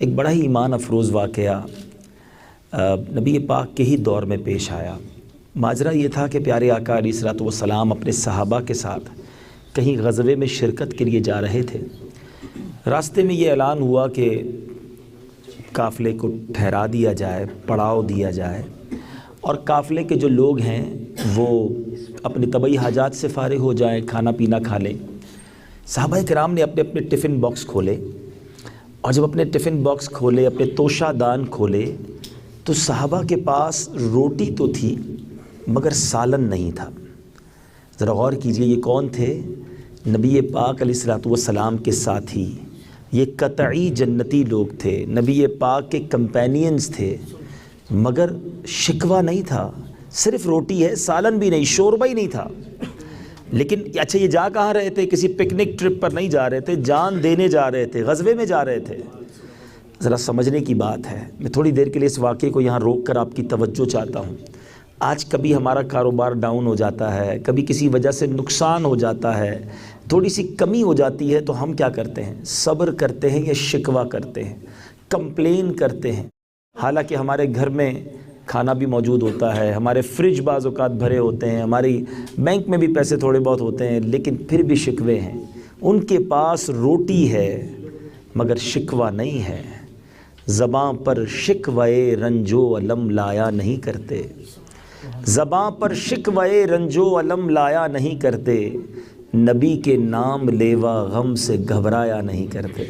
ایک بڑا ہی ایمان افروز واقعہ نبی پاک کے ہی دور میں پیش آیا۔ ماجرا یہ تھا کہ پیارے آقا علیہ الصلوۃ والسلام اپنے صحابہ کے ساتھ کہیں غزوے میں شرکت کے لیے جا رہے تھے۔ راستے میں یہ اعلان ہوا کہ قافلے کو ٹھہرا دیا جائے، پڑاؤ دیا جائے، اور قافلے کے جو لوگ ہیں وہ اپنی طبعی حاجات سے فارغ ہو جائیں، کھانا پینا کھا لیں۔ صحابہ کرام نے اپنے اپنے ٹفن باکس کھولے، اور جب اپنے ٹفن باکس کھولے، اپنے توشہ دان کھولے، تو صحابہ کے پاس روٹی تو تھی مگر سالن نہیں تھا۔ ذرا غور کیجئے، یہ کون تھے؟ نبی پاک علیہ الصلوۃ والسلام کے ساتھی، یہ قطعی جنتی لوگ تھے، نبی پاک کے کمپینینز تھے، مگر شکوہ نہیں تھا۔ صرف روٹی ہے، سالن بھی نہیں، شوربہ ہی نہیں تھا۔ لیکن اچھا، یہ جا کہاں رہے تھے؟ کسی پکنک ٹرپ پر نہیں جا رہے تھے، جان دینے جا رہے تھے، غزوے میں جا رہے تھے۔ ذرا سمجھنے کی بات ہے۔ میں تھوڑی دیر کے لیے اس واقعے کو یہاں روک کر آپ کی توجہ چاہتا ہوں۔ آج کبھی ہمارا کاروبار ڈاؤن ہو جاتا ہے، کبھی کسی وجہ سے نقصان ہو جاتا ہے، تھوڑی سی کمی ہو جاتی ہے، تو ہم کیا کرتے ہیں؟ صبر کرتے ہیں یا شکوہ کرتے ہیں، کمپلین کرتے ہیں؟ حالانکہ ہمارے گھر میں کھانا بھی موجود ہوتا ہے، ہمارے فریج بعض اوقات بھرے ہوتے ہیں، ہماری بینک میں بھی پیسے تھوڑے بہت ہوتے ہیں، لیکن پھر بھی شکوے ہیں۔ ان کے پاس روٹی ہے مگر شکوہ نہیں ہے۔ زباں پر شکوے رنجو علم لایا نہیں کرتے، زباں پر شکوے رنجو علم لایا نہیں کرتے، نبی کے نام لیوا غم سے گھبرایا نہیں کرتے۔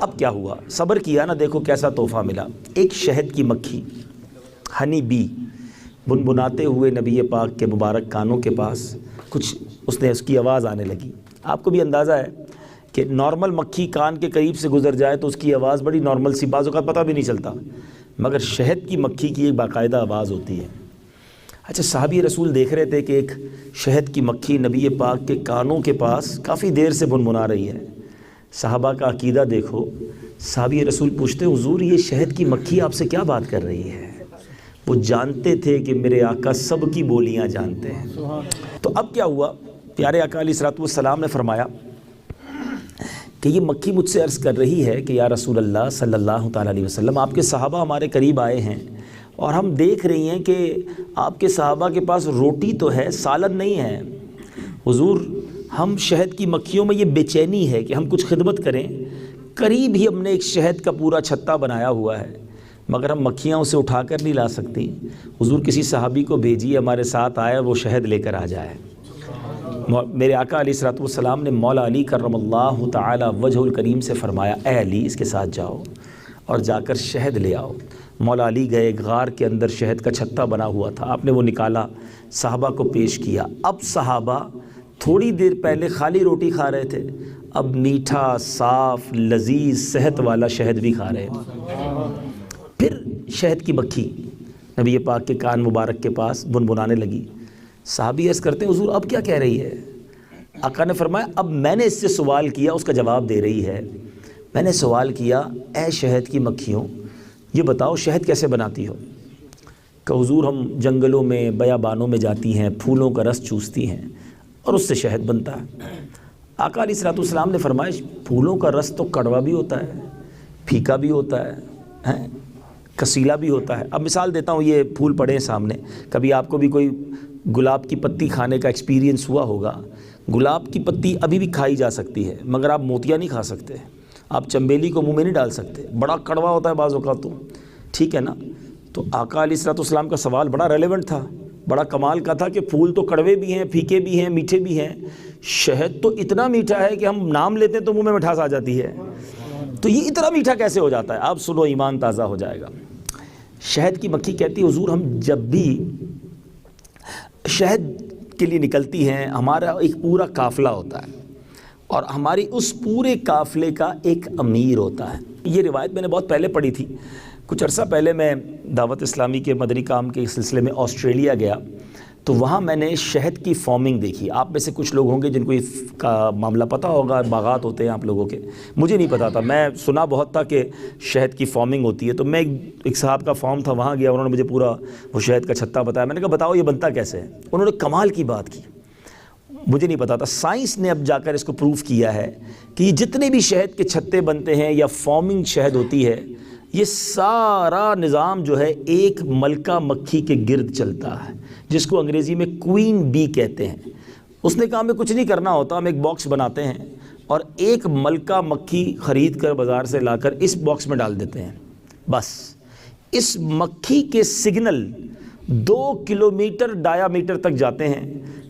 اب کیا ہوا؟ صبر کیا نا، دیکھو کیسا تحفہ ملا۔ ایک شہد کی مکھی، ہنی بی، بنبناتے ہوئے نبی پاک کے مبارک کانوں کے پاس کچھ اس کی آواز آنے لگی۔ آپ کو بھی اندازہ ہے کہ نارمل مکھی کان کے قریب سے گزر جائے تو اس کی آواز بڑی نارمل سی، بعض اوقات پتہ بھی نہیں چلتا، مگر شہد کی مکھی کی ایک باقاعدہ آواز ہوتی ہے۔ اچھا، صحابی رسول دیکھ رہے تھے کہ ایک شہد کی مکھی نبی پاک کے کانوں کے پاس کافی دیر سے بنبنا رہی ہے۔ صحابہ کا عقیدہ دیکھو، صحابی رسول پوچھتے ہیں، حضور یہ شہد کی مکھی آپ سے کیا بات کر رہی ہے؟ وہ جانتے تھے کہ میرے آقا سب کی بولیاں جانتے ہیں۔ تو اب کیا ہوا؟ پیارے آقا علیہ الصلوۃ والسلام نے فرمایا کہ یہ مکھی مجھ سے عرض کر رہی ہے کہ یا رسول اللہ صلی اللہ تعالیٰ علیہ وسلم، آپ کے صحابہ ہمارے قریب آئے ہیں اور ہم دیکھ رہی ہیں کہ آپ کے صحابہ کے پاس روٹی تو ہے، سالن نہیں ہے۔ حضور، ہم شہد کی مکھیوں میں یہ بے چینی ہے کہ ہم کچھ خدمت کریں، قریب ہی ہم نے ایک شہد کا پورا چھتا بنایا ہوا ہے، مگر ہم مکھیاں اسے اٹھا کر نہیں لا سکتی۔ حضور کسی صحابی کو بھیجیے، ہمارے ساتھ آئے، وہ شہد لے کر آ جائے۔ میرے آقا علیہ الصلوۃ والسلام نے مولا علی کرم اللہ تعالی وجہ الکریم سے فرمایا، اے علی اس کے ساتھ جاؤ اور جا کر شہد لے آؤ۔ مولا علی گئے، غار کے اندر شہد کا چھتا بنا ہوا تھا، آپ نے وہ نکالا، صحابہ کو پیش کیا۔ اب صحابہ تھوڑی دیر پہلے خالی روٹی کھا رہے تھے، اب میٹھا، صاف، لذیذ، صحت والا شہد بھی کھا رہے تھے۔ پھر شہد کی مکھی نبی پاک کے کان مبارک کے پاس بنبنانے لگی۔ صحابی عرض کرتے ہیں، حضور اب کیا کہہ رہی ہے؟ آقا نے فرمایا، اب میں نے اس سے سوال کیا، اس کا جواب دے رہی ہے۔ میں نے سوال کیا، اے شہد کی مکھیوں، یہ بتاؤ شہد کیسے بناتی ہو؟ کہ حضور ہم جنگلوں میں، بیابانوں میں جاتی ہیں، پھولوں کا رس چوستی ہیں اور اس سے شہد بنتا ہے۔ آقا علیہ الصلوۃ والسلام نے فرمایا، پھولوں کا رس تو کڑوا بھی ہوتا ہے، پھیکا بھی ہوتا ہے، کسیلا بھی ہوتا ہے۔ اب مثال دیتا ہوں، یہ پھول پڑے ہیں سامنے، کبھی آپ کو بھی کوئی گلاب کی پتی کھانے کا ایکسپیرینس ہوا ہوگا۔ گلاب کی پتی ابھی بھی کھائی جا سکتی ہے، مگر آپ موتیاں نہیں کھا سکتے، آپ چنبیلی کو منہ میں نہیں ڈال سکتے، بڑا کڑوا ہوتا ہے بعض اوقات تو، ٹھیک ہے نا؟ تو آقا علیہ الصلوۃ والسلام کا سوال بڑا ریلیونٹ تھا، بڑا کمال کا تھا کہ پھول تو کڑوے بھی ہیں، پھیکے بھی ہیں، میٹھے بھی ہیں، شہد تو اتنا میٹھا ہے کہ ہم نام لیتے ہیں تو منہ میں مٹھاس آ جاتی ہے، تو یہ اتنا میٹھا کیسے ہو جاتا ہے؟ آپ سنو، ایمان تازہ ہو جائے گا۔ شہد کی مکھی کہتی ہے، حضور ہم جب بھی شہد کے لیے نکلتی ہیں، ہمارا ایک پورا قافلہ ہوتا ہے اور ہماری اس پورے قافلے کا ایک امیر ہوتا ہے۔ یہ روایت میں نے بہت پہلے پڑھی تھی، کچھ عرصہ پہلے میں دعوت اسلامی کے مدنی کام کے سلسلے میں آسٹریلیا گیا، تو وہاں میں نے شہد کی فارمنگ دیکھی۔ آپ میں سے کچھ لوگ ہوں گے جن کو اس کا معاملہ پتہ ہوگا، باغات ہوتے ہیں آپ لوگوں کے، مجھے نہیں پتا تھا، میں سنا بہت تھا کہ شہد کی فارمنگ ہوتی ہے۔ تو میں ایک صاحب کا فارم تھا، وہاں گیا، انہوں نے مجھے پورا وہ شہد کا چھتا بتایا۔ میں نے کہا بتاؤ یہ بنتا کیسے ہے؟ انہوں نے کمال کی بات کی، مجھے نہیں پتا تھا، سائنس نے اب جا کر اس کو پروف کیا ہے کہ یہ جتنے بھی شہد کے چھتے بنتے ہیں یا فارمنگ شہد ہوتی ہے، یہ سارا نظام جو ہے ایک ملکہ مکھی کے گرد چلتا ہے، جس کو انگریزی میں کوئین بی کہتے ہیں۔ اس نے کہا ہمیں کچھ نہیں کرنا ہوتا، ہم ایک باکس بناتے ہیں اور ایک ملکہ مکھی خرید کر بازار سے لا کر اس باکس میں ڈال دیتے ہیں، بس اس مکھی کے سگنل 2 کلومیٹر ڈایامیٹر تک جاتے ہیں،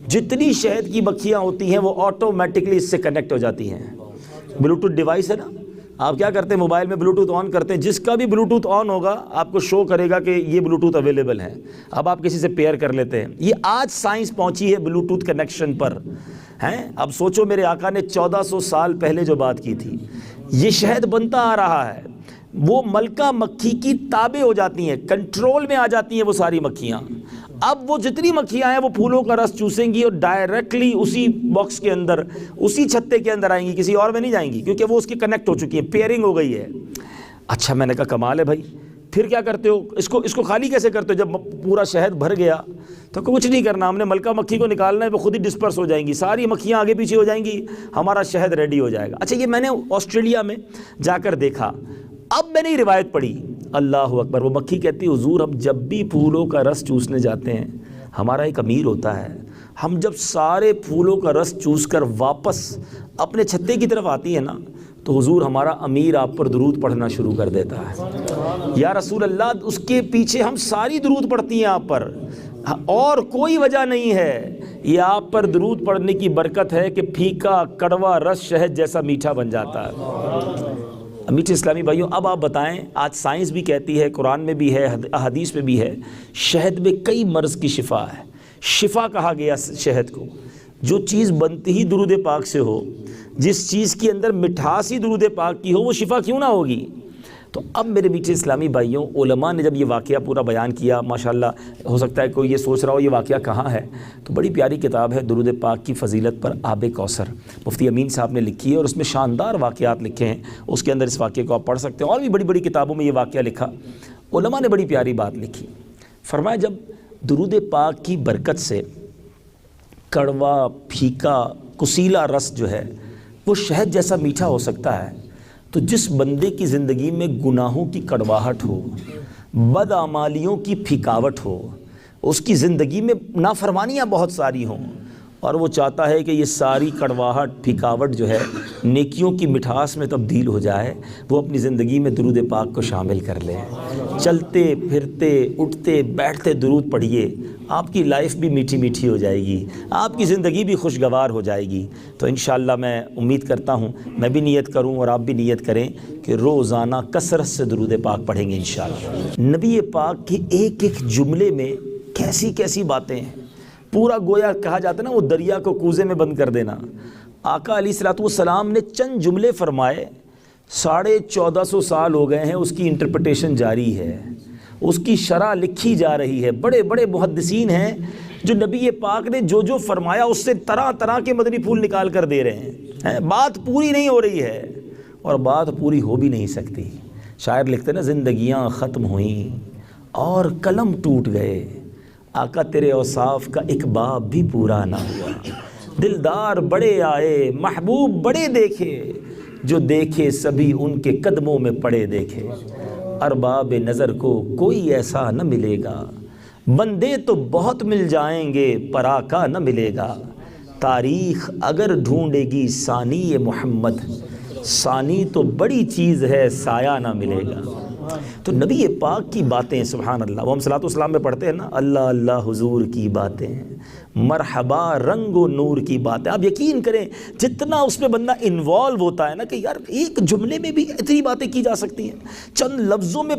جتنی شہد کی مکھیاں ہوتی ہیں وہ آٹومیٹکلی اس سے کنیکٹ ہو جاتی ہیں۔ بلوٹوتھ ڈیوائس ہے نا، آپ کیا کرتے ہیں موبائل میں بلوٹوتھ آن کرتے ہیں، جس کا بھی بلوٹوتھ آن ہوگا آپ کو شو کرے گا کہ یہ بلوٹوتھ اویلیبل ہے، اب آپ کسی سے پیئر کر لیتے ہیں۔ یہ آج سائنس پہنچی ہے بلوٹوتھ کنیکشن پر ہیں۔ اب سوچو میرے آقا نے 1400 سال پہلے جو بات کی تھی، یہ شہد بنتا آ رہا ہے، وہ ملکہ مکھی کی تابع ہو جاتی ہیں، کنٹرول میں آ جاتی ہیں وہ ساری مکھیاں۔ اب وہ جتنی مکھیاں ہیں وہ پھولوں کا رس چوسیں گی اور ڈائریکٹلی اسی باکس کے اندر، اسی چھتے کے اندر آئیں گی، کسی اور میں نہیں جائیں گی، کیونکہ وہ اس کی کنیکٹ ہو چکی ہیں، پیئرنگ ہو گئی ہے۔ اچھا، میں نے کہا کمال ہے بھائی، پھر کیا کرتے ہو اس کو خالی کیسے کرتے ہو؟ جب پورا شہد بھر گیا تو کچھ نہیں کرنا، ہم نے ملکہ مکھی کو نکالنا ہے، وہ خود ہی ڈسپرس ہو جائیں گی، ساری مکھیاں آگے پیچھے ہو جائیں گی، ہمارا شہد ریڈی ہو جائے گا۔ اچھا، یہ میں نے آسٹریلیا میں جا کر دیکھا، اب میں نے یہ روایت پڑھی، اللہ اکبر، وہ مکھی کہتی ہے حضور ہم جب بھی پھولوں کا رس چوسنے جاتے ہیں، ہمارا ایک امیر ہوتا ہے، ہم جب سارے پھولوں کا رس چوس کر واپس اپنے چھتے کی طرف آتی ہے نا، تو حضور ہمارا امیر آپ پر درود پڑھنا شروع کر دیتا ہے۔ یا رسول اللہ، اس کے پیچھے ہم ساری درود پڑھتی ہیں آپ پر، اور کوئی وجہ نہیں ہے، یہ آپ پر درود پڑھنے کی برکت ہے کہ پھیکا کڑوا رس شہد جیسا میٹھا بن جاتا ہے۔ میٹھے اسلامی بھائیوں، اب آپ بتائیں، آج سائنس بھی کہتی ہے، قرآن میں بھی ہے، احادیث میں بھی ہے، شہد میں کئی مرض کی شفا ہے، شفا کہا گیا شہد کو۔ جو چیز بنتی ہی درود پاک سے ہو، جس چیز کے اندر مٹھاس ہی درود پاک کی ہو، وہ شفا کیوں نہ ہوگی؟ تو اب میرے میٹھے اسلامی بھائیوں، علماء نے جب یہ واقعہ پورا بیان کیا، ماشاءاللہ ہو سکتا ہے کوئی یہ سوچ رہا ہو یہ واقعہ کہاں ہے، تو بڑی پیاری کتاب ہے درود پاک کی فضیلت پر آب کوثر، مفتی امین صاحب نے لکھی ہے، اور اس میں شاندار واقعات لکھے ہیں، اس کے اندر اس واقعے کو آپ پڑھ سکتے ہیں، اور بھی بڑی بڑی کتابوں میں یہ واقعہ لکھا۔ علماء نے بڑی پیاری بات لکھی، فرمایا جب درود پاک کی برکت سے کڑوا، پھیکا، کسیلا رس جو ہے وہ شہد جیسا میٹھا ہو سکتا ہے، تو جس بندے کی زندگی میں گناہوں کی کڑواہٹ ہو، بدعمالیوں کی پھیکاوٹ ہو، اس کی زندگی میں نافرمانیاں بہت ساری ہوں، اور وہ چاہتا ہے کہ یہ ساری کڑواہٹ، پھیکاوٹ جو ہے نیکیوں کی مٹھاس میں تبدیل ہو جائے، وہ اپنی زندگی میں درود پاک کو شامل کر لے۔ چلتے پھرتے اٹھتے بیٹھتے درود پڑھیے، آپ کی لائف بھی میٹھی میٹھی ہو جائے گی، آپ کی زندگی بھی خوشگوار ہو جائے گی۔ تو انشاءاللہ میں امید کرتا ہوں، میں بھی نیت کروں اور آپ بھی نیت کریں کہ روزانہ کثرت سے درود پاک پڑھیں گے انشاءاللہ۔ نبی پاک کے ایک ایک جملے میں کیسی کیسی باتیں ہیں، پورا گویا کہا جاتا ہے نا وہ دریا کو کوزے میں بند کر دینا۔ آقا علیہ الصلوۃ والسلام نے چند جملے فرمائے، 1450 سال ہو گئے ہیں، اس کی انٹرپریٹیشن جاری ہے، اس کی شرح لکھی جا رہی ہے۔ بڑے بڑے محدثین ہیں جو نبی پاک نے جو جو فرمایا اس سے طرح طرح کے مدنی پھول نکال کر دے رہے ہیں۔ بات پوری نہیں ہو رہی ہے اور بات پوری ہو بھی نہیں سکتی۔ شاعر لکھتے نا، زندگیاں ختم ہوئیں اور قلم ٹوٹ گئے، آقا تیرے اوصاف کا ایک باب بھی پورا نہ ہوا۔ دلدار بڑے آئے، محبوب بڑے دیکھے، جو دیکھے سبھی ان کے قدموں میں پڑے دیکھے۔ ارباب نظر کو کوئی ایسا نہ ملے گا، بندے تو بہت مل جائیں گے پر آقا نہ ملے گا۔ تاریخ اگر ڈھونڈے گی ثانی محمد، ثانی تو بڑی چیز ہے سایہ نہ ملے گا۔ تو نبی پاک کی باتیں، سبحان اللہ، وہ ہم صلاۃ والسلام میں پڑھتے ہیں نا، اللہ اللہ حضور کی باتیں، مرحبا رنگ و نور کی باتیں۔ آپ یقین کریں جتنا اس میں بندہ انوالو ہوتا ہے نا، کہ یار ایک جملے میں بھی اتنی باتیں کی جا سکتی ہیں، چند لفظوں میں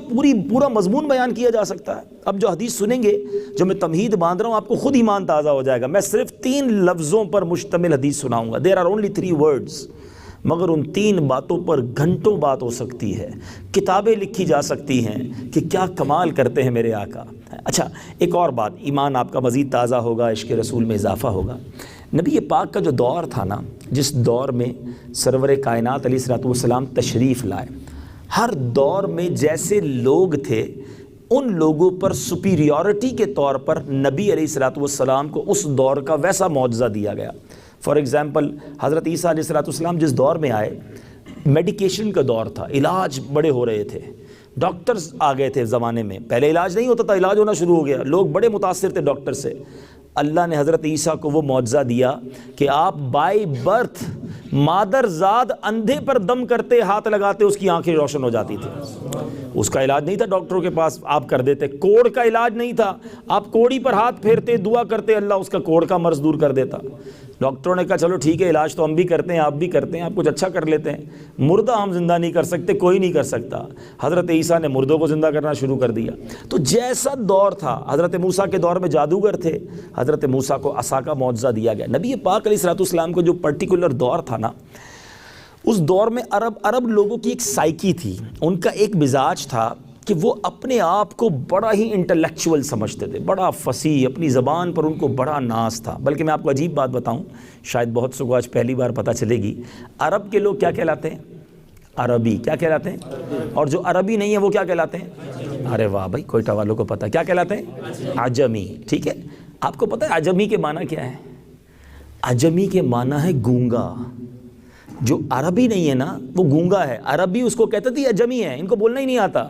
پورا مضمون بیان کیا جا سکتا ہے۔ اب جو حدیث سنیں گے، جو میں تمہید باندھ رہا ہوں، آپ کو خود ایمان تازہ ہو جائے گا۔ میں صرف 3 لفظوں پر مشتمل حدیث سناؤں گا، دیر آر اونلی 3 words، مگر ان 3 باتوں پر گھنٹوں بات ہو سکتی ہے، کتابیں لکھی جا سکتی ہیں کہ کیا کمال کرتے ہیں میرے آقا۔ اچھا، ایک اور بات، ایمان آپ کا مزید تازہ ہوگا، عشق رسول میں اضافہ ہوگا۔ نبی پاک کا جو دور تھا نا، جس دور میں سرور کائنات علیہ الصلوۃ والسلام تشریف لائے، ہر دور میں جیسے لوگ تھے، ان لوگوں پر سپیریورٹی کے طور پر نبی علیہ الصلوۃ والسلام کو اس دور کا ویسا معجزہ دیا گیا۔ فار ایگزامپل حضرت عیسیٰ علیہ السلام جس دور میں آئے میڈیکیشن کا دور تھا، علاج بڑے ہو رہے تھے، ڈاکٹرز آ گئے تھے زمانے میں، پہلے علاج نہیں ہوتا تھا، علاج ہونا شروع ہو گیا، لوگ بڑے متاثر تھے ڈاکٹر سے۔ اللہ نے حضرت عیسیٰ کو وہ معجزہ دیا کہ آپ بائی برتھ مادر زاد اندھے پر دم کرتے، ہاتھ لگاتے، اس کی آنکھیں روشن ہو جاتی تھی۔ اس کا علاج نہیں تھا ڈاکٹروں کے پاس، آپ کر دیتے۔ کوڑ کا علاج نہیں تھا، آپ کوڑی پر ہاتھ پھیرتے، دعا کرتے، اللہ اس کا کوڑ کا مرض دور کر دیتا۔ ڈاکٹروں نے کہا چلو ٹھیک ہے، علاج تو ہم بھی کرتے ہیں، آپ بھی کرتے ہیں، آپ کچھ اچھا کر لیتے ہیں، مردہ ہم زندہ نہیں کر سکتے، کوئی نہیں کر سکتا۔ حضرت عیسیٰ نے مردوں کو زندہ کرنا شروع کر دیا۔ تو جیسا دور تھا، حضرت موسیٰ کے دور میں جادوگر تھے، حضرت موسیٰ کو عصا کا معجزہ دیا گیا۔ نبی پاک علیہ السلام کو جو پرٹیکولر دور تھا نا، اس دور میں عرب لوگوں کی ایک سائیکی تھی، ان کا ایک مزاج تھا کہ وہ اپنے آپ کو بڑا ہی انٹلیکچوئل سمجھتے تھے، بڑا فصیح، اپنی زبان پر ان کو بڑا ناز تھا۔ بلکہ میں آپ کو عجیب بات بتاؤں، شاید بہت سے کو آج پہلی بار پتہ چلے گی، عرب کے لوگ کیا کہلاتے ہیں؟ عربی۔ کیا کہلاتے ہیں؟ اور جو عربی نہیں ہے وہ کیا کہلاتے ہیں؟ ارے واہ بھائی، کوئٹہ والوں کو پتہ ہے کیا کہلاتے ہیں؟ عجمی۔ ٹھیک ہے، آپ کو پتہ ہے عجمی کے معنی کیا ہے؟ عجمی کے معنی ہے گونگا۔ جو عربی نہیں ہے نا وہ گونگا ہے، عربی اس کو کہتے تھے عجمی ہے، ان کو بولنا ہی نہیں آتا۔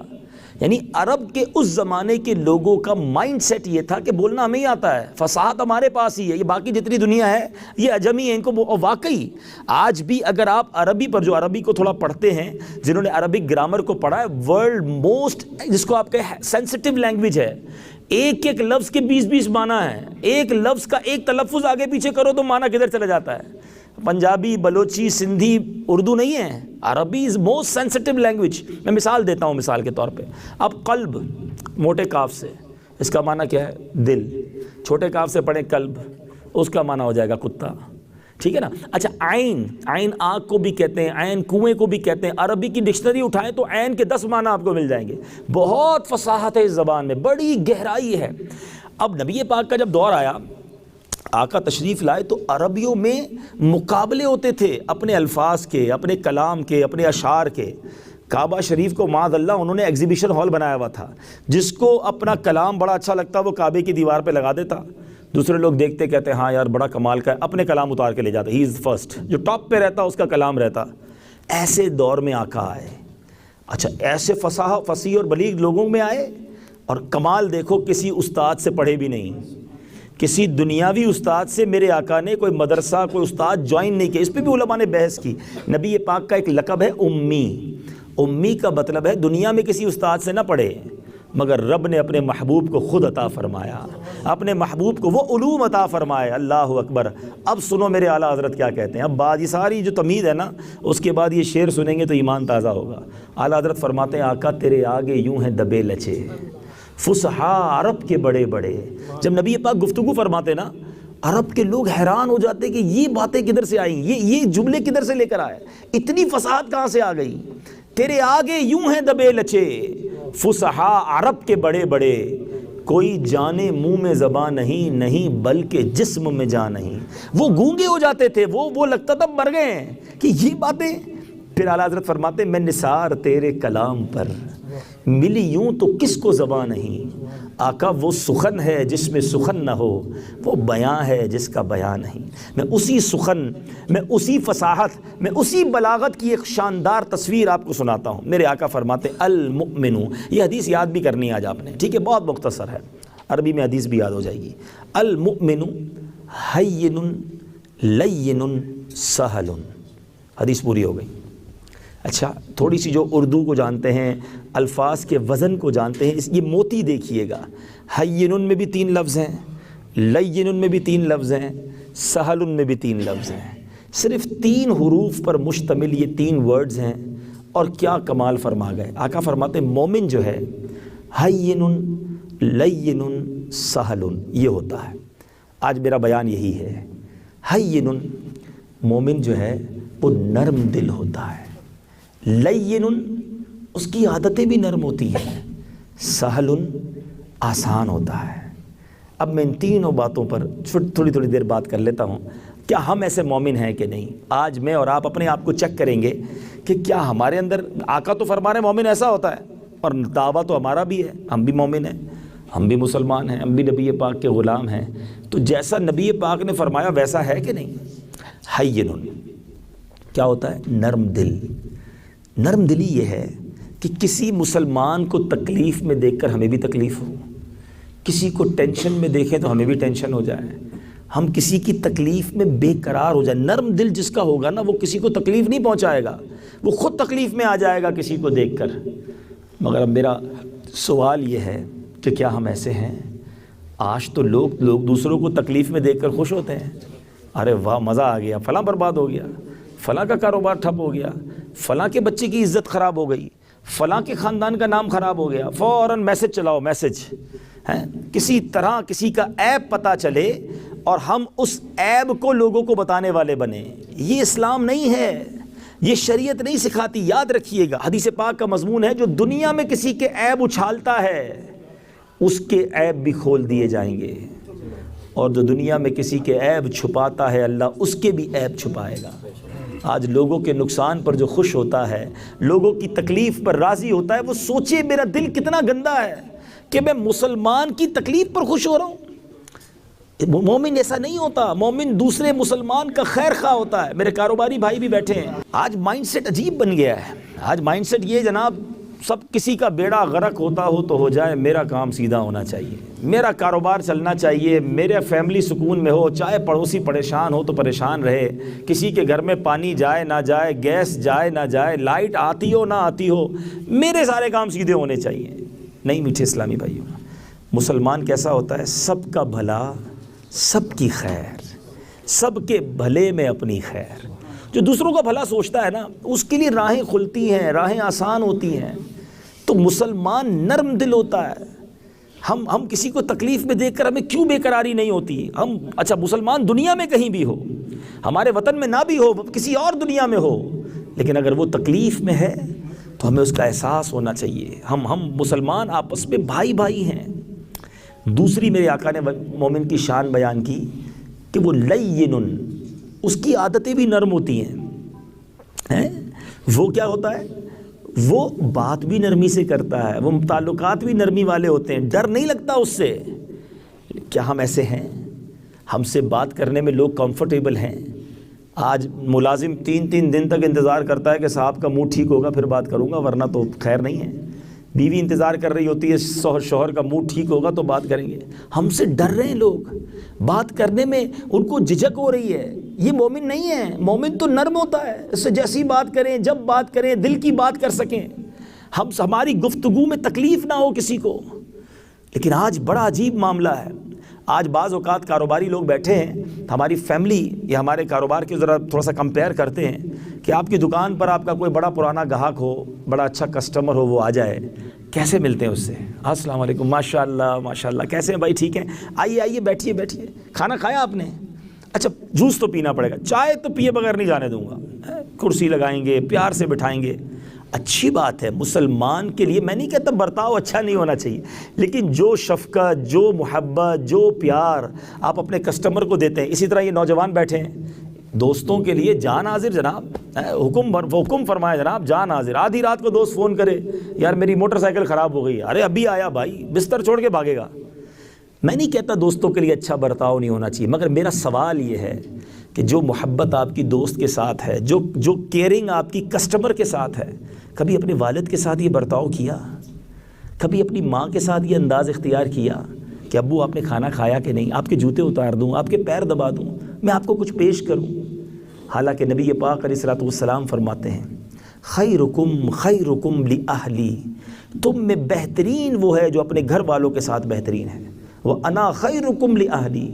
یعنی عرب کے اس زمانے کے لوگوں کا مائنڈ سیٹ یہ تھا کہ بولنا ہمیں ہی آتا ہے، فصاحت ہمارے پاس ہی ہے، یہ باقی جتنی دنیا ہے یہ عجمی ہے، ان کو اور واقعی آج بھی اگر آپ عربی پر، جو عربی کو تھوڑا پڑھتے ہیں، جنہوں نے عربک گرامر کو پڑھا ہے، ورلڈ موسٹ جس کو آپ کہیں سینسٹیو لینگویج ہے، ایک ایک لفظ کے 20 معنی ہیں، ایک لفظ کا ایک تلفظ آگے پیچھے کرو تو معنی کدھر چلا جاتا ہے۔ پنجابی، بلوچی، سندھی، اردو نہیں ہے، عربی از موسٹ سینسٹیو لینگویج۔ میں مثال دیتا ہوں، مثال کے طور پہ اب قلب موٹے کاف سے، اس کا معنی کیا ہے؟ دل۔ چھوٹے کاف سے پڑھیں قلب، اس کا معنی ہو جائے گا کتا۔ ٹھیک ہے نا؟ اچھا، عین، عین آنکھ کو بھی کہتے ہیں، عین کنویں کو بھی کہتے ہیں۔ عربی کی ڈکشنری اٹھائیں تو عین کے 10 معنی آپ کو مل جائیں گے۔ بہت فصاحت ہے اس زبان میں، بڑی گہرائی ہے۔ اب نبی پاک کا جب دور آیا، آقا تشریف لائے، تو عربیوں میں مقابلے ہوتے تھے اپنے الفاظ کے، اپنے کلام کے، اپنے اشعار کے۔ کعبہ شریف کو معاذ اللہ انہوں نے ایگزیبیشن ہال بنایا ہوا تھا، جس کو اپنا کلام بڑا اچھا لگتا وہ کعبے کی دیوار پہ لگا دیتا، دوسرے لوگ دیکھتے کہتے ہاں یار بڑا کمال کا ہے، اپنے کلام اتار کے لے جاتا، ہی از فرسٹ، جو ٹاپ پہ رہتا اس کا کلام رہتا۔ ایسے دور میں آقا آئے۔ اچھا، ایسے فصیح اور بلیغ لوگوں میں آئے، اور کمال دیکھو، کسی استاد سے پڑھے بھی نہیں، کسی دنیاوی استاد سے میرے آقا نے کوئی مدرسہ، کوئی استاد جوائن نہیں کیا۔ اس پہ بھی علماء نے بحث کی۔ نبی پاک کا ایک لقب ہے امی۔ امی کا مطلب ہے دنیا میں کسی استاد سے نہ پڑھے، مگر رب نے اپنے محبوب کو خود عطا فرمایا، اپنے محبوب کو وہ علوم عطا فرمائے۔ اللہ اکبر۔ اب سنو میرے اعلیٰ حضرت کیا کہتے ہیں۔ اب بعد یہ ساری جو تمہید ہے نا، اس کے بعد یہ شعر سنیں گے تو ایمان تازہ ہوگا۔ اعلیٰ حضرت فرماتے ہیں، آقا تیرے آگے یوں ہیں دبے لچے، فصحاء عرب کے بڑے بڑے۔ جب نبی پاک گفتگو فرماتے نا، عرب کے لوگ حیران ہو جاتے کہ یہ باتیں کدھر سے آئیں، یہ جملے کدھر سے لے کر آئے، اتنی فصاحت کہاں سے آ گئی۔ تیرے آگے یوں ہیں دبے لچے، فصحاء عرب کے بڑے بڑے، کوئی جانے منہ میں زبان نہیں، نہیں بلکہ جسم میں جان نہیں۔ وہ گونگے ہو جاتے تھے، وہ لگتا تھا مر گئے ہیں کہ یہ باتیں۔ پھر اعلیٰ حضرت فرماتے میں نثار تیرے کلام پر ملی یوں تو کس کو زبان نہیں۔ آقا وہ سخن ہے جس میں سخن نہ ہو، وہ بیاں ہے جس کا بیاں نہیں۔ میں اسی سخن، میں اسی فصاحت، میں اسی بلاغت کی ایک شاندار تصویر آپ کو سناتا ہوں۔ میرے آقا فرماتے المؤمن، یہ حدیث یاد بھی کرنی ہے آج آپ نے، ٹھیک ہے، بہت مختصر ہے، عربی میں حدیث بھی یاد ہو جائے گی۔ المؤمن حین لین سہل، حدیث پوری ہو گئی۔ اچھا، تھوڑی سی جو اردو کو جانتے ہیں، الفاظ کے وزن کو جانتے ہیں، یہ موتی دیکھیے گا۔ حین میں بھی 3 لفظ ہیں، لین میں بھی 3 لفظ ہیں، سہل میں بھی 3 لفظ ہیں، صرف 3 حروف پر مشتمل یہ 3 ورڈز ہیں، اور کیا کمال فرما گئے۔ آقا فرماتے مومن جو ہے حین لین سہل، یہ ہوتا ہے۔ آج میرا بیان یہی ہے، حین، مومن جو ہے وہ نرم دل ہوتا ہے، لین اس کی عادتیں بھی نرم ہوتی ہیں، سہل آسان ہوتا ہے۔ اب میں ان تینوں باتوں پر تھوڑی تھوڑی دیر بات کر لیتا ہوں۔ کیا ہم ایسے مومن ہیں کہ نہیں؟ آج میں اور آپ اپنے آپ کو چیک کریں گے کہ کیا ہمارے اندر، آقا تو فرما رہے مومن ایسا ہوتا ہے، اور دعویٰ تو ہمارا بھی ہے، ہم بھی مومن ہیں، ہم بھی مسلمان ہیں، ہم بھی نبی پاک کے غلام ہیں، تو جیسا نبی پاک نے فرمایا ویسا ہے کہ نہیں؟ حین، کیا ہوتا ہے؟ نرم دل۔ نرم دلی یہ ہے کہ کسی مسلمان کو تکلیف میں دیکھ کر ہمیں بھی تکلیف ہو، کسی کو ٹینشن میں دیکھیں تو ہمیں بھی ٹینشن ہو جائے، ہم کسی کی تکلیف میں بے قرار ہو جائے۔ نرم دل جس کا ہوگا نا، وہ کسی کو تکلیف نہیں پہنچائے گا، وہ خود تکلیف میں آ جائے گا کسی کو دیکھ کر۔ مگر اب میرا سوال یہ ہے کہ کیا ہم ایسے ہیں؟ آج تو لوگ دوسروں کو تکلیف میں دیکھ کر خوش ہوتے ہیں، ارے واہ مزہ آ گیا، فلاں برباد ہو گیا، فلاں کا کاروبار ٹھپ ہو گیا، فلاں کے بچے کی عزت خراب ہو گئی، فلاں کے خاندان کا نام خراب ہو گیا، فوراً میسج چلاؤ، میسج ہے، کسی طرح کسی کا عیب پتہ چلے اور ہم اس عیب کو لوگوں کو بتانے والے بنیں۔ یہ اسلام نہیں ہے، یہ شریعت نہیں سکھاتی۔ یاد رکھیے گا، حدیث پاک کا مضمون ہے، جو دنیا میں کسی کے عیب اچھالتا ہے اس کے عیب بھی کھول دیے جائیں گے، اور جو دنیا میں کسی کے عیب چھپاتا ہے اللہ اس کے بھی عیب چھپائے گا۔ آج لوگوں کے نقصان پر جو خوش ہوتا ہے، لوگوں کی تکلیف پر راضی ہوتا ہے، وہ سوچے میرا دل کتنا گندا ہے کہ میں مسلمان کی تکلیف پر خوش ہو رہا ہوں۔ مومن ایسا نہیں ہوتا، مومن دوسرے مسلمان کا خیر خواہ ہوتا ہے۔ میرے کاروباری بھائی بھی بیٹھے ہیں، آج مائنڈ سیٹ عجیب بن گیا ہے۔ آج مائنڈ سیٹ یہ جناب، سب کسی کا بیڑا غرق ہوتا ہو تو ہو جائے، میرا کام سیدھا ہونا چاہیے، میرا کاروبار چلنا چاہیے، میرے فیملی سکون میں ہو، چاہے پڑوسی پریشان ہو تو پریشان رہے، کسی کے گھر میں پانی جائے نہ جائے، گیس جائے نہ جائے، لائٹ آتی ہو نہ آتی ہو، میرے سارے کام سیدھے ہونے چاہیے۔ نہیں میٹھے اسلامی بھائیوں، مسلمان کیسا ہوتا ہے؟ سب کا بھلا، سب کی خیر، سب کے بھلے میں اپنی خیر۔ جو دوسروں کا بھلا سوچتا ہے نا، اس کے لیے راہیں کھلتی ہیں، راہیں آسان ہوتی ہیں۔ تو مسلمان نرم دل ہوتا ہے۔ ہم کسی کو تکلیف میں دیکھ کر ہمیں کیوں بے قراری نہیں ہوتی؟ ہم اچھا مسلمان دنیا میں کہیں بھی ہو، ہمارے وطن میں نہ بھی ہو، کسی اور دنیا میں ہو، لیکن اگر وہ تکلیف میں ہے تو ہمیں اس کا احساس ہونا چاہیے۔ ہم مسلمان آپس میں بھائی بھائی ہیں۔ دوسری میرے آقا نے مومن کی شان بیان کی کہ وہ لین، اس کی عادتیں بھی نرم ہوتی ہیں۔ وہ کیا ہوتا ہے؟ وہ بات بھی نرمی سے کرتا ہے، وہ تعلقات بھی نرمی والے ہوتے ہیں، ڈر نہیں لگتا اس سے۔ کیا ہم ایسے ہیں؟ ہم سے بات کرنے میں لوگ کمفرٹیبل ہیں؟ آج ملازم 3 دن تک انتظار کرتا ہے کہ صاحب کا منہ ٹھیک ہوگا پھر بات کروں گا، ورنہ تو خیر نہیں ہے۔ بیوی انتظار کر رہی ہوتی ہے شوہر کا منہ ٹھیک ہوگا تو بات کریں گے۔ ہم سے ڈر رہے ہیں لوگ، بات کرنے میں ان کو جھجک ہو رہی ہے۔ یہ مومن نہیں ہے، مومن تو نرم ہوتا ہے، اس سے جیسی بات کریں، جب بات کریں، دل کی بات کر سکیں، ہماری گفتگو میں تکلیف نہ ہو کسی کو۔ لیکن آج بڑا عجیب معاملہ ہے۔ آج بعض اوقات کاروباری لوگ بیٹھے ہیں، ہماری فیملی یا ہمارے کاروبار کے ذرا تھوڑا سا کمپیئر کرتے ہیں کہ آپ کی دکان پر آپ کا کوئی بڑا پرانا گاہک ہو، بڑا اچھا کسٹمر ہو، وہ آ جائے، کیسے ملتے ہیں اس سے؟ السلام علیکم، ماشاء اللہ، کیسے ہیں بھائی؟ ٹھیک ہیں، آئیے بیٹھیے، کھانا کھایا آپ نے؟ اچھا جوس تو پینا پڑے گا، چائے تو پیے بغیر نہیں جانے دوں گا، کرسی لگائیں گے، پیار سے بٹھائیں گے۔ اچھی بات ہے، مسلمان کے لیے میں نہیں کہتا برتاؤ اچھا نہیں ہونا چاہیے، لیکن جو شفقت، جو محبت، جو پیار آپ اپنے کسٹمر کو دیتے ہیں، اسی طرح یہ نوجوان بیٹھے ہیں، دوستوں کے لیے جان حاضر جناب، حکم فرمائے جناب، جان حاضر۔ آدھی رات کو دوست فون کرے، یار میری موٹر سائیکل خراب ہو گئی، ارے ابھی آیا بھائی، بستر چھوڑ کے بھاگے گا۔ میں نہیں کہتا دوستوں کے لیے اچھا برتاؤ نہیں ہونا چاہیے، مگر میرا سوال یہ ہے کہ جو محبت آپ کی دوست کے ساتھ ہے، جو کیئرنگ آپ کی کسٹمر کے ساتھ ہے، کبھی اپنے والد کے ساتھ یہ برتاؤ کیا؟ کبھی اپنی ماں کے ساتھ یہ انداز اختیار کیا کہ ابو آپ نے کھانا کھایا کہ نہیں؟ آپ کے جوتے اتار دوں، آپ کے پیر دبا دوں، میں آپ کو کچھ پیش کروں؟ حالانکہ نبی پاک علیہ الصلوۃ والسلام فرماتے ہیں، خیرکم لأہلی، تم میں بہترین وہ ہے جو اپنے گھر والوں کے ساتھ بہترین ہے۔ وَأَنَا خَيْرُكُمْ لِأَهْلِي،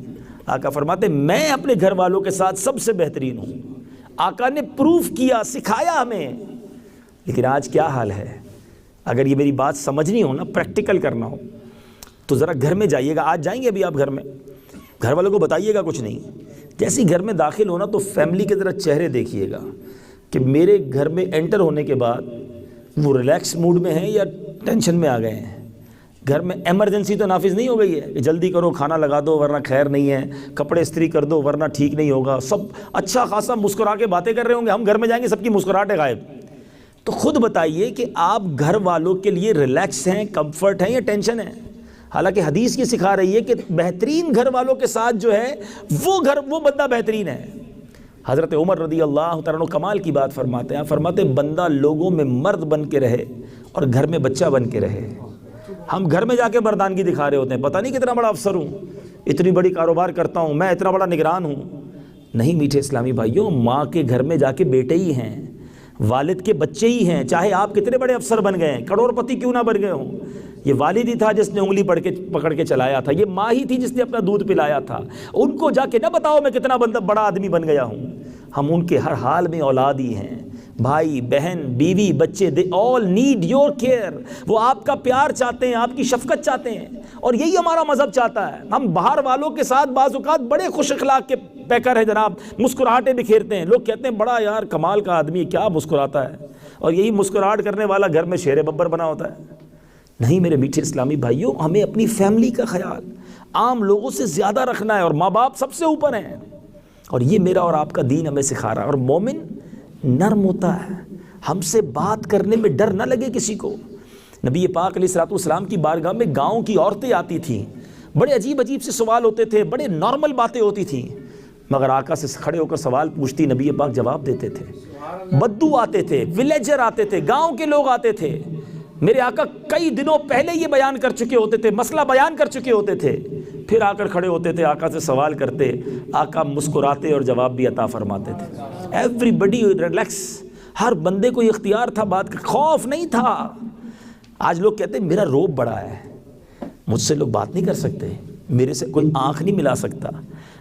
آقا فرماتے ہیں میں اپنے گھر والوں کے ساتھ سب سے بہترین ہوں۔ آقا نے پروف کیا، سکھایا ہمیں۔ لیکن آج کیا حال ہے؟ اگر یہ میری بات سمجھنی ہو نا، پریکٹیکل کرنا ہو، تو ذرا گھر میں جائیے گا، آج جائیں گے ابھی آپ گھر میں، گھر والوں کو بتائیے گا کچھ نہیں، جیسے ہی گھر میں داخل ہونا تو فیملی کے ذرا چہرے دیکھیے گا کہ میرے گھر میں انٹر ہونے کے بعد وہ ریلیکس موڈ میں ہیں یا ٹینشن میں آ گئے ہیں۔ گھر میں ایمرجنسی تو نافذ نہیں ہو گئی ہے کہ جلدی کرو کھانا لگا دو ورنہ خیر نہیں ہے، کپڑے استری کر دو ورنہ ٹھیک نہیں ہوگا، سب اچھا خاصا مسکرا کے باتیں کر رہے ہوں گے، ہم گھر میں جائیں گے سب کی مسکراہٹیں غائب۔ تو خود بتائیے کہ آپ گھر والوں کے لیے ریلیکس ہیں، کمفرٹ ہیں یا ٹینشن ہے؟ حالانکہ حدیث یہ سکھا رہی ہے کہ بہترین گھر والوں کے ساتھ جو ہے وہ بندہ بہترین ہے۔ حضرت عمر رضی اللہ تعالیٰ عنہ کمال کی بات فرماتے ہیں، فرماتے ہیں بندہ لوگوں میں مرد بن کے رہے اور گھر میں بچہ بن کے رہے۔ ہم گھر میں جا کے مردانگی دکھا رہے ہوتے ہیں، پتہ نہیں کتنا بڑا افسر ہوں، اتنی بڑی کاروبار کرتا ہوں، میں اتنا بڑا نگران ہوں۔ نہیں میٹھے اسلامی بھائیوں، ماں کے گھر میں جا کے بیٹے ہی ہیں، والد کے بچے ہی ہیں، چاہے آپ کتنے بڑے افسر بن گئے ہیں، کروڑ پتی کیوں نہ بن گئے ہوں۔ یہ والد ہی تھا جس نے انگلی پکڑ کے چلایا تھا، یہ ماں ہی تھی جس نے اپنا دودھ پلایا تھا۔ ان کو جا کے نہ بتاؤ میں کتنا بڑا آدمی بن گیا ہوں۔ ہم ان کے ہر حال میں اولاد ہی ہیں، بھائی بہن بیوی بچے، دے آل نیڈ یور کیئر۔ وہ آپ کا پیار چاہتے ہیں، آپ کی شفقت چاہتے ہیں، اور یہی ہمارا مذہب چاہتا ہے۔ ہم باہر والوں کے ساتھ بعض اوقات بڑے خوش اخلاق کے پیکر ہیں جناب، مسکراہٹیں بکھیرتے ہیں، لوگ کہتے ہیں بڑا یار کمال کا آدمی کیا مسکراتا ہے، اور یہی مسکراہٹ کرنے والا گھر میں شیر ببر بنا ہوتا ہے۔ نہیں میرے میٹھے اسلامی بھائیوں، ہمیں اپنی فیملی کا خیال عام لوگوں سے زیادہ رکھنا ہے، اور ماں باپ سب سے اوپر ہیں، اور یہ میرا اور آپ کا دین ہمیں سکھا رہا ہے۔ اور مومن نرم ہوتا ہے، ہم سے بات کرنے میں ڈر نہ لگے کسی کو۔ نبی پاک علیہ الصلوۃ والسلام کی بارگاہ میں گاؤں کی عورتیں آتی تھیں، بڑے عجیب عجیب سے سوال ہوتے تھے، بڑے نارمل باتیں ہوتی تھیں، مگر آقا سے کھڑے ہو کر سوال پوچھتی، نبی پاک جواب دیتے تھے۔ بدو آتے تھے، ولیجر آتے تھے، گاؤں کے لوگ آتے تھے، میرے آقا کئی دنوں پہلے یہ بیان کر چکے ہوتے تھے، مسئلہ بیان کر چکے ہوتے تھے، پھر آ کر کھڑے ہوتے تھے، آقا سے سوال کرتے، آقا مسکراتے اور جواب بھی عطا فرماتے تھے۔ ایوری بڈی ریلیکس، ہر بندے کو اختیار تھا، بات کا خوف نہیں تھا۔ آج لوگ کہتے ہیں میرا روب بڑا ہے، مجھ سے لوگ بات نہیں کر سکتے، میرے سے کوئی آنکھ نہیں ملا سکتا۔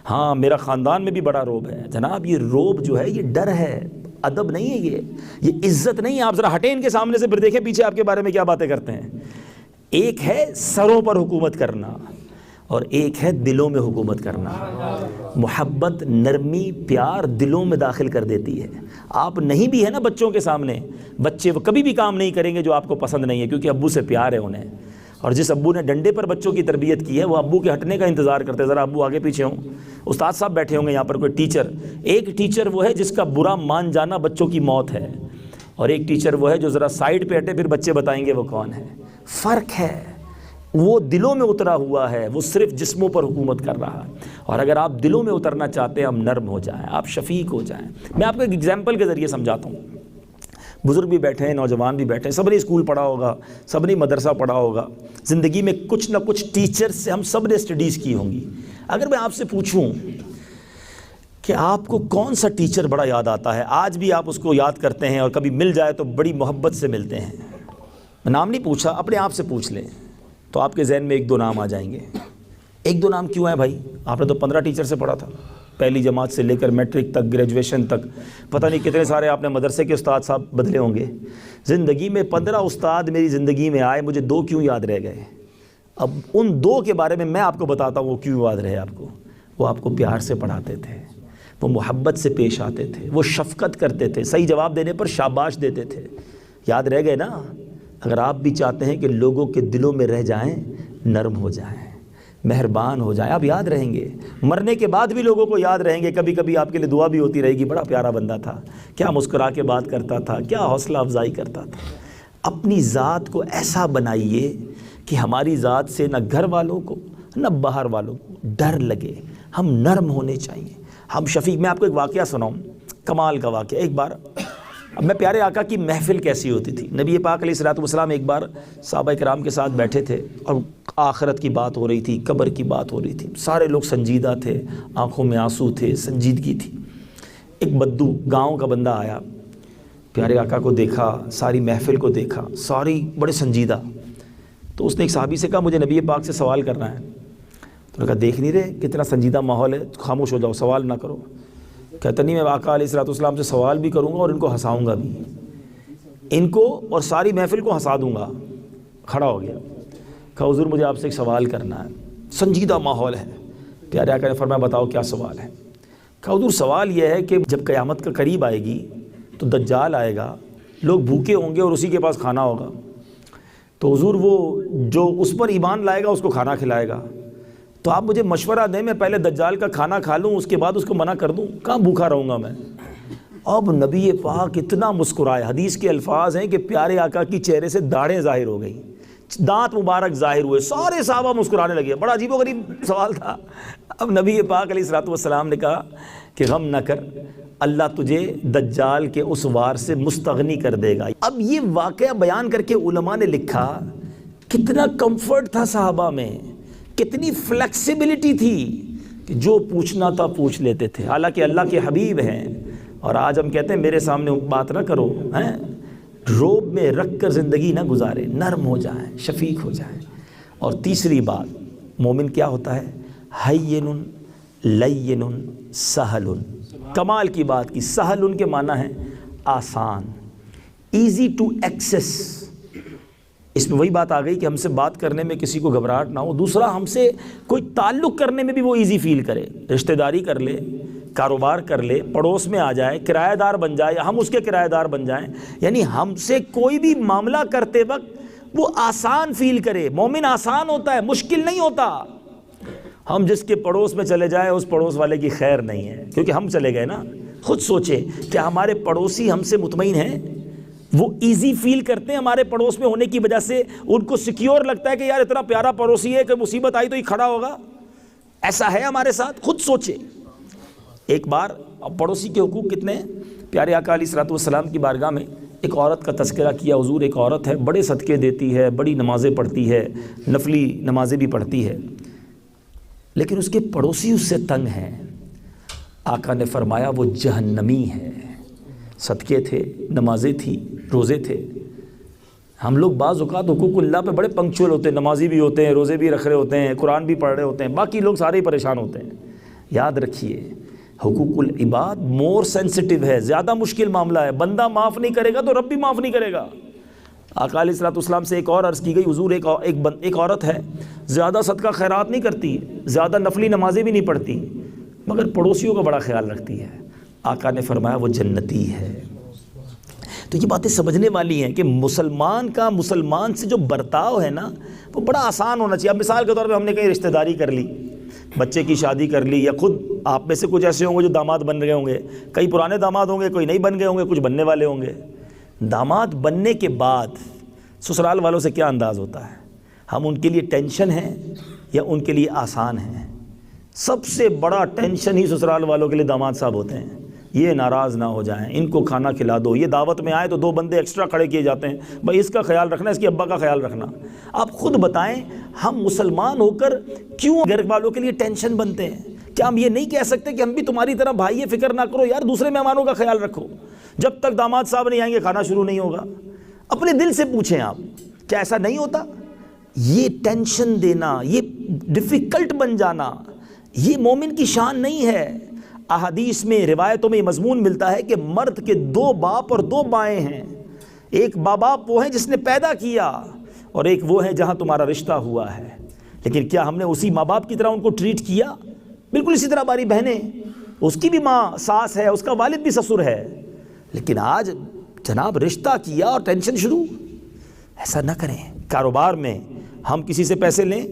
ہاں میرا خاندان میں بھی بڑا روب ہے۔ جناب یہ روب جو ہے یہ ڈر ہے، ادب نہیں ہے، یہ عزت نہیں ہے۔ آپ ذرا ہٹیں ان کے سامنے سے، پھر دیکھیں پیچھے آپ کے بارے میں کیا باتیں کرتے ہیں۔ ایک ہے سروں پر حکومت کرنا، اور ایک ہے دلوں میں حکومت کرنا۔ محبت، نرمی، پیار دلوں میں داخل کر دیتی ہے۔ آپ نہیں بھی ہے نا بچوں کے سامنے، بچے وہ کبھی بھی کام نہیں کریں گے جو آپ کو پسند نہیں ہے، کیونکہ ابو سے پیار ہے انہیں، اور جس ابو نے ڈنڈے پر بچوں کی تربیت کی ہے وہ ابو کے ہٹنے کا انتظار کرتے ہیں۔ ذرا ابو آگے پیچھے ہوں، استاد صاحب بیٹھے ہوں گے یہاں پر، کوئی ٹیچر، ایک ٹیچر وہ ہے جس کا برا مان جانا بچوں کی موت ہے، اور ایک ٹیچر وہ ہے جو ذرا سائڈ پہ ہٹے پھر بچے بتائیں گے وہ کون ہے۔ فرق ہے، وہ دلوں میں اترا ہوا ہے، وہ صرف جسموں پر حکومت کر رہا ہے۔ اور اگر آپ دلوں میں اترنا چاہتے ہیں، ہم نرم ہو جائیں، آپ شفیق ہو جائیں۔ میں آپ کو ایک ایگزامپل کے ذریعے سمجھاتا ہوں۔ بزرگ بھی بیٹھے ہیں، نوجوان بھی بیٹھے ہیں، سب نے اسکول پڑھا ہوگا، سب نے مدرسہ پڑھا ہوگا، زندگی میں کچھ نہ کچھ ٹیچر سے ہم سب نے اسٹڈیز کی ہوں گی۔ اگر میں آپ سے پوچھوں کہ آپ کو کون سا ٹیچر بڑا یاد آتا ہے، آج بھی آپ اس کو یاد کرتے ہیں، اور کبھی مل جائے تو بڑی محبت سے ملتے ہیں؟ میں نام نہیں پوچھا، اپنے آپ سے پوچھ لیں تو آپ کے ذہن میں ایک دو نام آ جائیں گے۔ ایک دو نام کیوں ہیں بھائی؟ آپ نے تو 15 ٹیچر سے پڑھا تھا، پہلی جماعت سے لے کر میٹرک تک، گریجویشن تک، پتہ نہیں کتنے سارے آپ نے مدرسے کے استاد صاحب بدلے ہوں گے۔ زندگی میں 15 استاد میری زندگی میں آئے، مجھے 2 کیوں یاد رہ گئے؟ اب ان 2 کے بارے میں آپ کو بتاتا ہوں وہ کیوں یاد رہے آپ کو۔ وہ آپ کو پیار سے پڑھاتے تھے، وہ محبت سے پیش آتے تھے، وہ شفقت کرتے تھے، صحیح جواب دینے پر شاباش دیتے تھے۔ یاد رہ گئے نا؟ اگر آپ بھی چاہتے ہیں کہ لوگوں کے دلوں میں رہ جائیں، نرم ہو جائیں، مہربان ہو جائیں، آپ یاد رہیں گے، مرنے کے بعد بھی لوگوں کو یاد رہیں گے۔ کبھی کبھی آپ کے لیے دعا بھی ہوتی رہے گی، بڑا پیارا بندہ تھا، کیا مسکرا کے بات کرتا تھا، کیا حوصلہ افزائی کرتا تھا۔ اپنی ذات کو ایسا بنائیے کہ ہماری ذات سے نہ گھر والوں کو نہ باہر والوں کو ڈر لگے۔ ہم نرم ہونے چاہیے، ہم شفیق۔ میں آپ کو ایک واقعہ سناؤں، کمال کا واقعہ۔ ایک بار میں پیارے آقا کی محفل کیسی ہوتی تھی، نبی پاک علیہ الصلوۃ والسلام ایک بار صحابہ کرام کے ساتھ بیٹھے تھے، اور آخرت کی بات ہو رہی تھی، قبر کی بات ہو رہی تھی، سارے لوگ سنجیدہ تھے، آنکھوں میں آنسو تھے، سنجیدگی تھی۔ ایک بدو گاؤں کا بندہ آیا، پیارے آقا کو دیکھا، ساری محفل کو دیکھا، ساری بڑے سنجیدہ، تو اس نے ایک صحابی سے کہا مجھے نبی پاک سے سوال کرنا ہے۔ تو نے کہا دیکھ نہیں رہے کتنا سنجیدہ ماحول ہے، خاموش ہو جاؤ، سوال نہ کرو۔ کہتا نہیں، میں آقا علیہ الصلوۃ والسلام سے سوال بھی کروں گا اور ان کو ہنساؤں گا بھی، ان کو اور ساری محفل کو ہنسا دوں گا۔ کھڑا ہو گیا، کہا حضور مجھے آپ سے ایک سوال کرنا ہے، سنجیدہ ماحول ہے۔ پیارے آقا نے فرمایا بتاؤ کیا سوال ہے؟ کہا حضور سوال یہ ہے کہ جب قیامت کا قریب آئے گی تو دجال آئے گا، لوگ بھوکے ہوں گے اور اسی کے پاس کھانا ہوگا، تو حضور وہ جو اس پر ایمان لائے گا اس کو کھانا کھلائے گا، تو آپ مجھے مشورہ دیں، میں پہلے دجال کا کھانا کھا لوں اس کے بعد اس کو منع کر دوں، کہاں بھوکا رہوں گا میں۔ اب نبی پاک اتنا مسکرائے، حدیث کے الفاظ ہیں کہ پیارے آقا کی چہرے سے داڑھیں ظاہر ہو گئیں، دانت مبارک ظاہر ہوئے، سارے صحابہ مسکرانے لگے۔ بڑا عجیب و غریب سوال تھا، اب نبی پاک علیہ الصلوۃ والسلام نے کہا کہ غم نہ کر، اللہ تجھے دجال کے اس وار سے مستغنی کر دے گا۔ اب یہ واقعہ بیان کر کے علماء نے لکھا کتنا کمفرٹ تھا صحابہ میں، کتنی فلیکسیبلٹی تھی کہ جو پوچھنا تھا پوچھ لیتے تھے، حالانکہ اللہ کے حبیب ہیں۔ اور آج ہم کہتے ہیں میرے سامنے بات نہ کرو، روب میں رکھ کر زندگی نہ گزارے، نرم ہو جائیں، شفیق ہو جائیں۔ اور تیسری بات، مومن کیا ہوتا ہے؟ ہین لین سہل۔ کمال کی بات کی، سہل کے معنی ہے آسان، ایزی ٹو ایکسیس۔ اس میں وہی بات آ گئی کہ ہم سے بات کرنے میں کسی کو گھبراہٹ نہ ہو، دوسرا ہم سے کوئی تعلق کرنے میں بھی وہ ایزی فیل کرے، رشتہ داری کر لے، کاروبار کر لے، پڑوس میں آ جائے، کرایہ دار بن جائے یا ہم اس کے کرایہ دار بن جائیں، یعنی ہم سے کوئی بھی معاملہ کرتے وقت وہ آسان فیل کرے۔ مومن آسان ہوتا ہے، مشکل نہیں ہوتا۔ ہم جس کے پڑوس میں چلے جائیں اس پڑوس والے کی خیر نہیں ہے، کیونکہ ہم چلے گئے نا۔ خود سوچیں کہ ہمارے پڑوسی ہم سے مطمئن ہیں، وہ ایزی فیل کرتے ہیں ہمارے پڑوس میں ہونے کی وجہ سے، ان کو سیکیور لگتا ہے کہ یار اتنا پیارا پڑوسی ہے کہ مصیبت آئی تو یہ کھڑا ہوگا، ایسا ہے ہمارے ساتھ۔ خود سوچیں، ایک بار پڑوسی کے حقوق کتنے ہیں، پیارے آقا علیہ الصلوۃ والسلام کی بارگاہ میں ایک عورت کا تذکرہ کیا، حضور ایک عورت ہے، بڑے صدقے دیتی ہے، بڑی نمازیں پڑھتی ہے، نفلی نمازیں بھی پڑھتی ہے، لیکن اس کے پڑوسی اس سے تنگ ہیں۔ آقا نے فرمایا وہ جہنمی ہے۔ صدقے تھے، نمازیں تھی، روزے تھے۔ ہم لوگ بعض اوقات حقوق اللہ پہ بڑے پنکچوئل ہوتے ہیں، نمازی بھی ہوتے ہیں، روزے بھی رکھ رہے ہوتے ہیں، قرآن بھی پڑھ رہے ہوتے ہیں، باقی لوگ سارے ہی پریشان ہوتے ہیں۔ یاد رکھیے حقوق العباد مور سینسٹیو ہے، زیادہ مشکل معاملہ ہے۔ بندہ معاف نہیں کرے گا تو رب بھی معاف نہیں کرے گا۔ آقا علیہ الصلوۃ والسلام سے ایک اور عرض کی گئی، حضور ایک عورت ہے، زیادہ صدقہ خیرات نہیں کرتی، زیادہ نفلی نمازیں بھی نہیں پڑھتی، مگر پڑوسیوں کا بڑا خیال رکھتی ہے۔ آقا نے فرمایا وہ جنتی ہے۔ تو یہ باتیں سمجھنے والی ہیں کہ مسلمان کا مسلمان سے جو برتاؤ ہے نا وہ بڑا آسان ہونا چاہیے۔ اب مثال کے طور پہ ہم نے کہیں رشتہ داری کر لی، بچے کی شادی کر لی، یا خود آپ میں سے کچھ ایسے ہوں گے جو داماد بن گئے ہوں گے، کئی پرانے داماد ہوں گے، کوئی نہیں بن گئے ہوں گے، کچھ بننے والے ہوں گے۔ داماد بننے کے بعد سسرال والوں سے کیا انداز ہوتا ہے؟ ہم ان کے لیے ٹینشن ہیں یا ان کے لیے آسان ہیں؟ سب سے بڑا ٹینشن ہی سسرال والوں کے لیے داماد صاحب ہوتے ہیں، یہ ناراض نہ ہو جائیں، ان کو کھانا کھلا دو، یہ دعوت میں آئے تو 2 بندے ایکسٹرا کھڑے کیے جاتے ہیں، بھائی اس کا خیال رکھنا، اس کے ابا کا خیال رکھنا۔ آپ خود بتائیں ہم مسلمان ہو کر کیوں گھر والوں کے لیے ٹینشن بنتے ہیں؟ کیا ہم یہ نہیں کہہ سکتے کہ ہم بھی تمہاری طرح بھائی ہے، فکر نہ کرو یار، دوسرے مہمانوں کا خیال رکھو، جب تک داماد صاحب نہیں آئیں گے کھانا شروع نہیں ہوگا؟ اپنے دل سے پوچھیں آپ، کیا ایسا نہیں ہوتا؟ یہ ٹینشن دینا، یہ ڈیفیکلٹ بن جانا، یہ مومن کی شان نہیں ہے۔ احادیث میں، روایتوں میں یہ مضمون ملتا ہے کہ مرد کے 2 باپ اور 2 بائیں ہیں، ایک باپ وہ ہیں جس نے پیدا کیا، اور ایک وہ ہے جہاں تمہارا رشتہ ہوا ہے۔ لیکن کیا ہم نے اسی ماں باپ کی طرح ان کو ٹریٹ کیا؟ بالکل اسی طرح ہماری بہنیں، اس کی بھی ماں ساس ہے، اس کا والد بھی سسر ہے، لیکن آج جناب رشتہ کیا اور ٹینشن شروع۔ ایسا نہ کریں۔ کاروبار میں ہم کسی سے پیسے لیں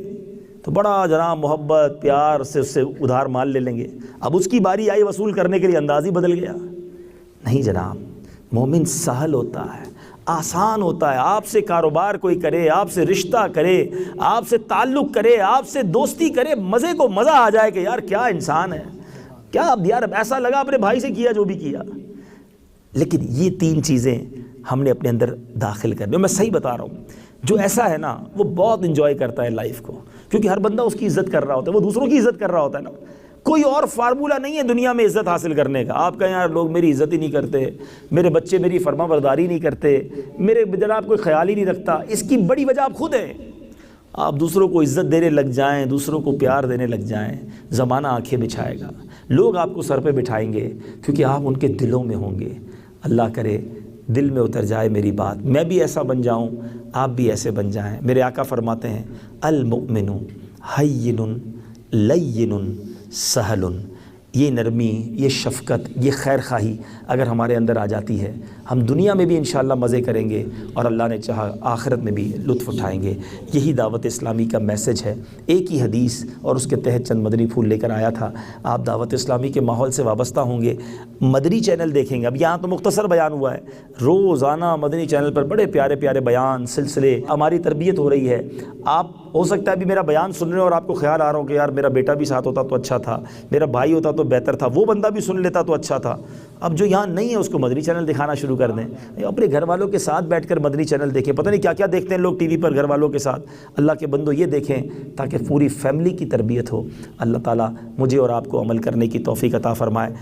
تو بڑا جناب محبت پیار سے اس سے ادھار مال لے لیں گے، اب اس کی باری آئی وصول کرنے کے لیے انداز ہی بدل گیا۔ نہیں جناب، مومن سہل ہوتا ہے، آسان ہوتا ہے۔ آپ سے کاروبار کوئی کرے، آپ سے رشتہ کرے، آپ سے تعلق کرے، آپ سے دوستی کرے، مزے کو مزہ آ جائے کہ یار کیا انسان ہے، کیا اب یار ایسا لگا اپنے بھائی سے کیا جو بھی کیا۔ لیکن یہ 3 چیزیں ہم نے اپنے اندر داخل کرنی، میں صحیح بتا رہا ہوں۔ جو ایسا ہے نا وہ بہت انجوائے کرتا ہے لائف کو، کیونکہ ہر بندہ اس کی عزت کر رہا ہوتا ہے، وہ دوسروں کی عزت کر رہا ہوتا ہے نا۔ کوئی اور فارمولہ نہیں ہے دنیا میں عزت حاصل کرنے کا۔ آپ کہیں یار لوگ میری عزت ہی نہیں کرتے، میرے بچے میری فرما برداری نہیں کرتے، میرے جناب کوئی خیال ہی نہیں رکھتا، اس کی بڑی وجہ آپ خود ہیں۔ آپ دوسروں کو عزت دینے لگ جائیں، دوسروں کو پیار دینے لگ جائیں، زمانہ آنکھیں بچھائے گا، لوگ آپ کو سر پہ بٹھائیں گے، کیونکہ آپ ان کے دلوں میں ہوں گے۔ اللہ کرے دل میں اتر جائے میری بات، میں بھی ایسا بن جاؤں، آپ بھی ایسے بن جائیں۔ میرے آقا فرماتے ہیں المؤمن ہین لین سہل، یہ نرمی، یہ شفقت، یہ خیر خواہی اگر ہمارے اندر آ جاتی ہے، ہم دنیا میں بھی انشاءاللہ مزے کریں گے اور اللہ نے چاہا آخرت میں بھی لطف اٹھائیں گے۔ یہی دعوت اسلامی کا میسج ہے۔ ایک ہی حدیث اور اس کے تحت چند مدنی پھول لے کر آیا تھا۔ آپ دعوت اسلامی کے ماحول سے وابستہ ہوں گے، مدنی چینل دیکھیں گے، اب یہاں تو مختصر بیان ہوا ہے، روزانہ مدنی چینل پر بڑے پیارے پیارے بیان سلسلے، ہماری تربیت ہو رہی ہے۔ آپ ہو سکتا ہے ابھی میرا بیان سن رہے ہو اور آپ کو خیال آ رہا ہو کہ یار میرا بیٹا بھی ساتھ ہوتا تو اچھا تھا، میرا بھائی ہوتا تو بہتر تھا، وہ بندہ بھی سن لیتا تو اچھا تھا۔ اب جو یہاں نہیں ہے اس کو مدنی چینل دکھانا شروع کر دیں، اپنے گھر والوں کے ساتھ بیٹھ کر مدنی چینل دیکھیں۔ پتہ نہیں کیا کیا دیکھتے ہیں لوگ ٹی وی پر گھر والوں کے ساتھ۔ اللہ کے بندو یہ دیکھیں تاکہ پوری فیملی کی تربیت ہو۔ اللہ تعالیٰ مجھے اور آپ کو عمل کرنے کی توفیق عطا فرمائے۔